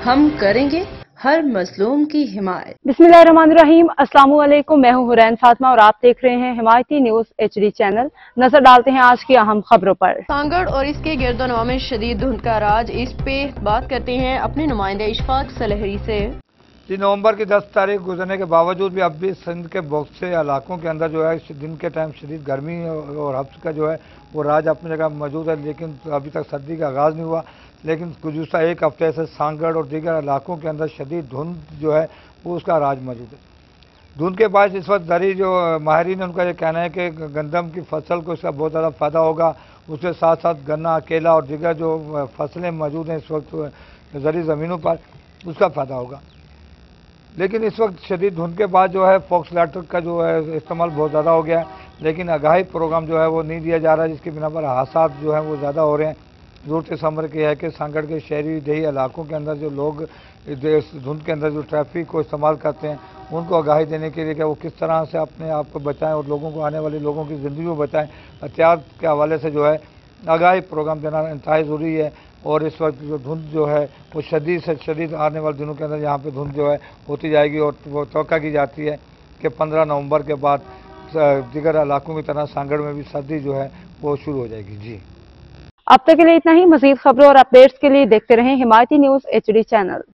हम करेंगे हर मजलूम की हिमायत। बिस्मिल्लाहिर्रहमानिर्रहीम। अस्सलाम वालेकुम। मैं हूं हुरैन फातिमा और आप देख रहे हैं हिमायती न्यूज HD चैनल। नजर डालते हैं आज की अहम खबरों पर। सांगड़ और इसके गिरदोनवा में शदीद धुंध का राज, इस पे बात करते हैं अपने नुमाइंदे इशफाक सलहरी से। 3 नवंबर की 10 तारीख गुजरने के बावजूद भी अब भी सिंध के बहुत से इलाकों के अंदर जो है दिन के टाइम शदीद गर्मी और हब्स का जो है वो राज अपनी जगह मौजूद है, लेकिन अभी तक सर्दी का आगाज़ नहीं हुआ। लेकिन गुज़श्ता एक हफ्ते से सांगड़ और दीगर इलाकों के अंदर शदीद धुंध जो है वो उसका राज मौजूद है। धुंध के बाद इस वक्त दरी जो माहिरीन है उनका ये कहना है कि गंदम की फसल को इसका बहुत ज़्यादा फ़ायदा होगा। उसके साथ साथ गन्ना, केला और दीगर जो फसलें मौजूद हैं इस वक्त ज़री ज़मीनों पर, उसका फ़ायदा होगा। लेकिन इस वक्त शदीद धुंध के बाद जो है फॉक्स लाइटर का जो है इस्तेमाल बहुत ज़्यादा हो गया है, लेकिन आगाही प्रोग्राम जो है वो नहीं दिया जा रहा है, जिसकी बिना पर हादसात जो हैं वो ज़्यादा हो रहे हैं। ज़रूरत इस अमर की है कि सांगड़ के शहरी देही इलाकों के अंदर जो लोग इस धुंध के अंदर जो ट्रैफिक को इस्तेमाल करते हैं उनको आगाही देने के लिए कि वो किस तरह से अपने आप को बचाएँ और लोगों को, आने वाले लोगों की ज़िंदगी को बचाएँ। एहतियात के हवाले से जो है आगाही प्रोग्राम देना इंतहाई ज़रूरी है। और इस वक्त जो धुंध जो है वो शदीद से शदीद आने वाले दिनों के अंदर यहाँ पे धुंध जो है होती जाएगी और वो तवक्का की जाती है कि 15 नवंबर के बाद दीगर इलाकों की तरह सांगड़ में भी सर्दी जो है वो शुरू हो जाएगी। जी, अब तक के लिए इतना ही। मजीद खबरों और अपडेट्स के लिए देखते रहें हिमायती न्यूज HD चैनल।